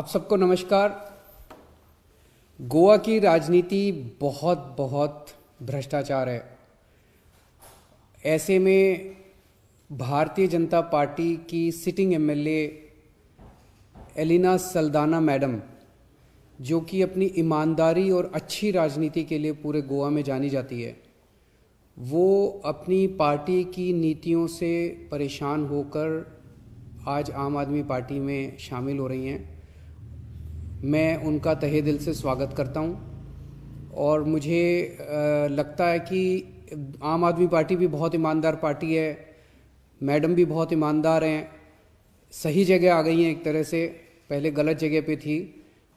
आप सबको नमस्कार। गोवा की राजनीति बहुत बहुत भ्रष्टाचार है। ऐसे में भारतीय जनता पार्टी की sitting MLA Elina Saldanha madam, जो कि अपनी ईमानदारी और अच्छी राजनीति के लिए पूरे गोवा में जानी जाती है, वो अपनी पार्टी की नीतियों से परेशान होकर आज आम आदमी पार्टी में शामिल हो रही हैं। मैं उनका तहे दिल से स्वागत करता हूं और मुझे लगता है कि आम आदमी पार्टी भी बहुत ईमानदार पार्टी है, मैडम भी बहुत ईमानदार हैं, सही जगह आ गई हैं। एक तरह से पहले गलत जगह पे थी।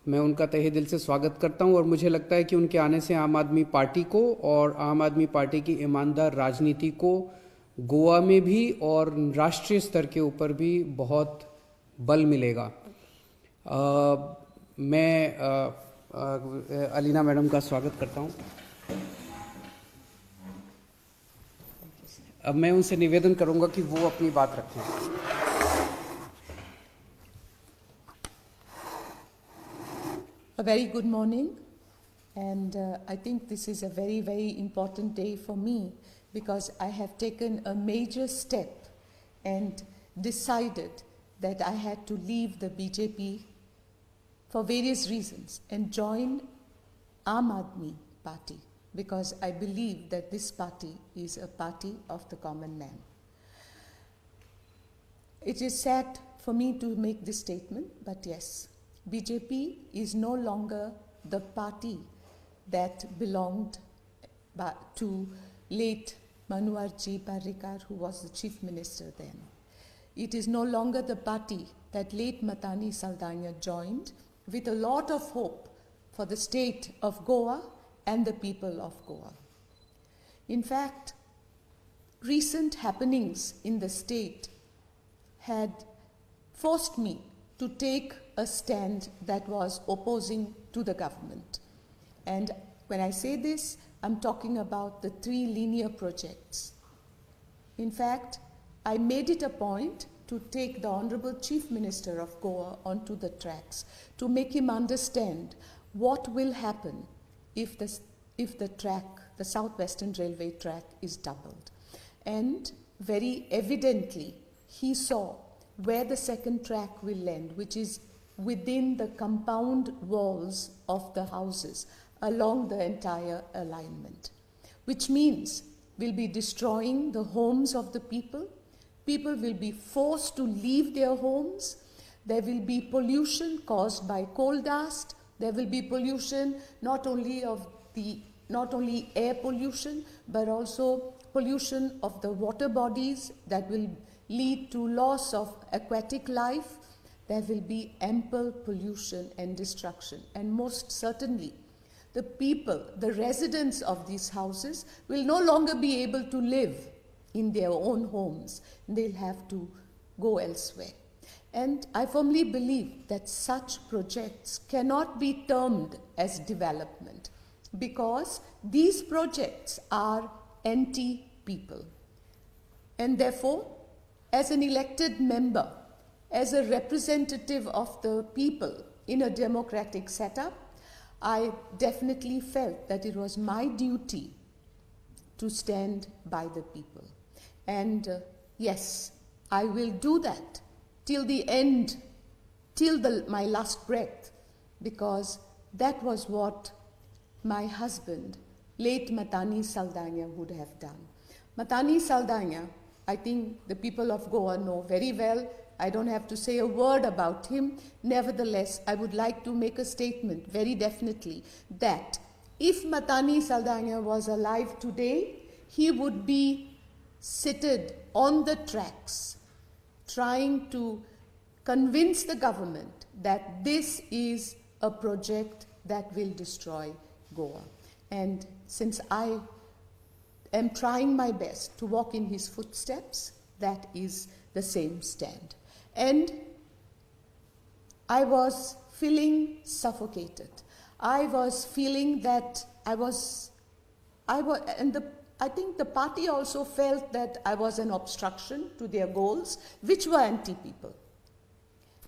मैं उनका तहे दिल से स्वागत करता हूं और मुझे लगता है कि उनके आने से आम आदमी पार्टी को और आम आदमी पार्टी की ईमानदार राजनीति को गोवा में भी और राष्ट्रीय स्तर के ऊपर भी बहुत बल मिलेगा। मैं अलीना मैडम का स्वागत करता हूं। अब मैं उनसे निवेदन करूंगा कि वो अपनी बात रखें। A very good morning, and I think this is a very, very important day for me because I have taken a major step and decided that I had to leave the BJP for various reasons and join Aam Aadmi Party because I believe that this party is a party of the common man. It is sad for me to make this statement, but yes, BJP is no longer the party that belonged to late Manoharji Parrikar, who was the chief minister then. It is no longer the party that late Matani Saldana joined with a lot of hope for the state of Goa and the people of Goa. In fact, recent happenings in the state had forced me to take a stand that was opposing to the government. And when I say this, I'm talking about the 3 linear projects. In fact, I made it a point to take the Honorable Chief Minister of Goa onto the tracks to make him understand what will happen if the track, the Southwestern Railway track, is doubled. And very evidently, he saw where the second track will end, which is within the compound walls of the houses along the entire alignment, which means we'll be destroying the homes of the people. People will be forced to leave their homes. There will be pollution caused by coal dust. There will be pollution not only air pollution, but also pollution of the water bodies that will lead to loss of aquatic life. There will be ample pollution and destruction. And most certainly, the people, the residents of these houses will no longer be able to live in their own homes. They'll have to go elsewhere. And I firmly believe that such projects cannot be termed as development because these projects are anti-people. And therefore, as an elected member, as a representative of the people in a democratic setup, I definitely felt that it was my duty to stand by the people. And yes, I will do that till the end, till my last breath, because that was what my husband, late Matani Saldana, would have done. Matani Saldana, I think the people of Goa know very well. I don't have to say a word about him. Nevertheless, I would like to make a statement very definitely that if Matani Saldana was alive today, he would be seated on the tracks trying to convince the government that this is a project that will destroy Goa. And since I am trying my best to walk in his footsteps, that is the same stand. And I was feeling suffocated. I was feeling that I think the party also felt that I was an obstruction to their goals, which were anti-people.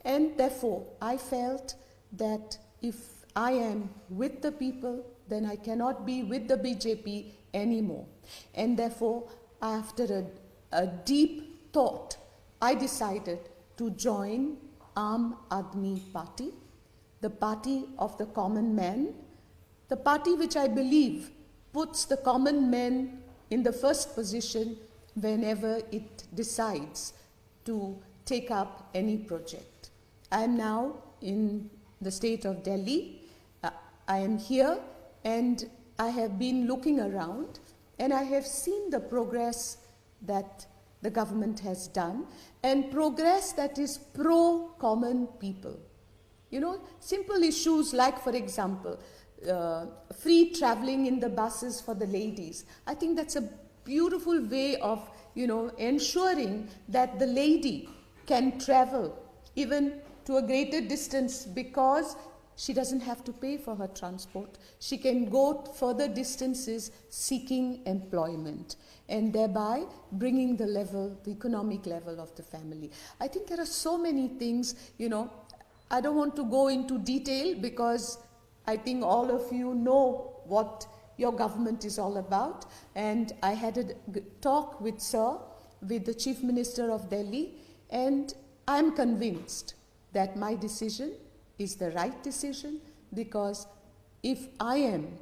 And therefore, I felt that if I am with the people, then I cannot be with the BJP anymore. And therefore, after a deep thought, I decided to join Aam Aadmi Party, the party of the common man, the party which I believe puts the common man in the first position whenever it decides to take up any project. I am now in the state of Delhi. I am here and I have been looking around and I have seen the progress that the government has done and progress that is pro-common people. You know, simple issues like, for example, free traveling in the buses for the ladies. I think that's a beautiful way of, ensuring that the lady can travel even to a greater distance because she doesn't have to pay for her transport. She can go further distances seeking employment and thereby bringing the economic level of the family. I think there are so many things, I don't want to go into detail because I think all of you know what your government is all about. And I had a talk with the Chief Minister of Delhi, and I'm convinced that my decision is the right decision because if I am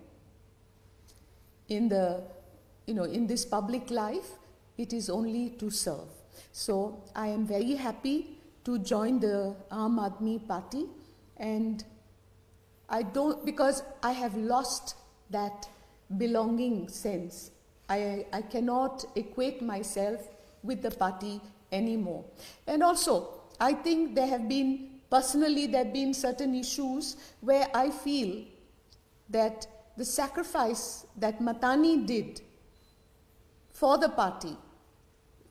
in this public life, it is only to serve. So I am very happy to join the Aam Aadmi Party, and because I have lost that belonging sense. I cannot equate myself with the party anymore. And also, I think there have been certain issues where I feel that the sacrifice that Matani did for the party,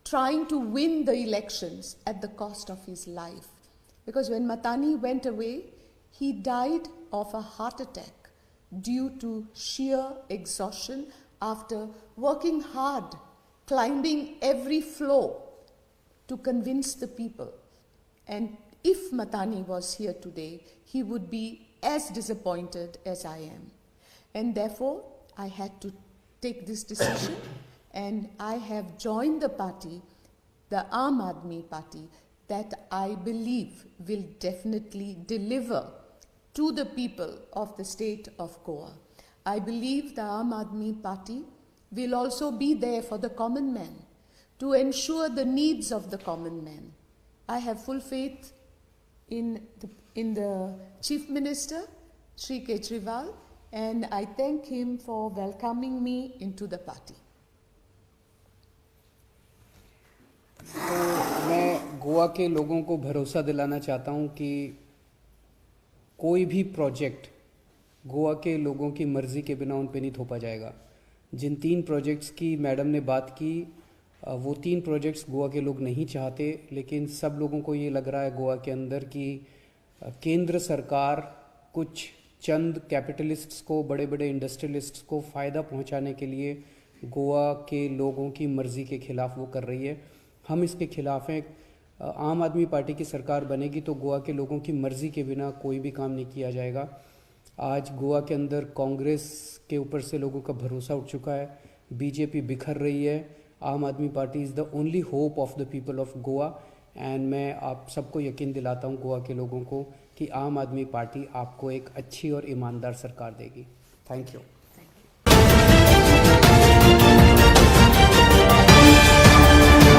trying to win the elections at the cost of his life. Because when Matani went away, he died of a heart attack due to sheer exhaustion after working hard, climbing every floor to convince the people. And if Matani was here today, he would be as disappointed as I am. And therefore, I had to take this decision and I have joined the party, the Aam Aadmi Party, that I believe will definitely deliver to the people of the state of Goa. I believe the Aam Aadmi Party will also be there for the common man, to ensure the needs of the common man. I have full faith in the Chief Minister, Shri Kejriwal, and I thank him for welcoming me into the party. तो मैं गोवा के लोगों को भरोसा दिलाना चाहता हूं कि कोई भी प्रोजेक्ट गोवा के लोगों की मर्ज़ी के बिना उन पे नहीं थोपा जाएगा। जिन 3 प्रोजेक्ट्स की मैडम ने बात की, वो 3 प्रोजेक्ट्स गोवा के लोग नहीं चाहते, लेकिन सब लोगों को ये लग रहा है गोवा के अंदर कि केंद्र सरकार कुछ चंद कैपिटलिस्ट्स को, बड़े बड़े इंडस्ट्रियलिस्ट्स को फ़ायदा पहुंचाने के लिए गोवा के लोगों की मर्ज़ी के ख़िलाफ़ वो कर रही है। हम इसके ख़िलाफ़ हैं। आम आदमी पार्टी की सरकार बनेगी तो गोवा के लोगों की मर्ज़ी के बिना कोई भी काम नहीं किया जाएगा। आज गोवा के अंदर कांग्रेस के ऊपर से लोगों का भरोसा उठ चुका है, बीजेपी बिखर रही है। आम आदमी party is the only hope of the people of Goa, and मैं आप सबको यकीन दिलाता हूँ गोवा के लोगों को कि आम आदमी पार्टी आपको एक अच्छी और ईमानदार सरकार देगी। Thank you.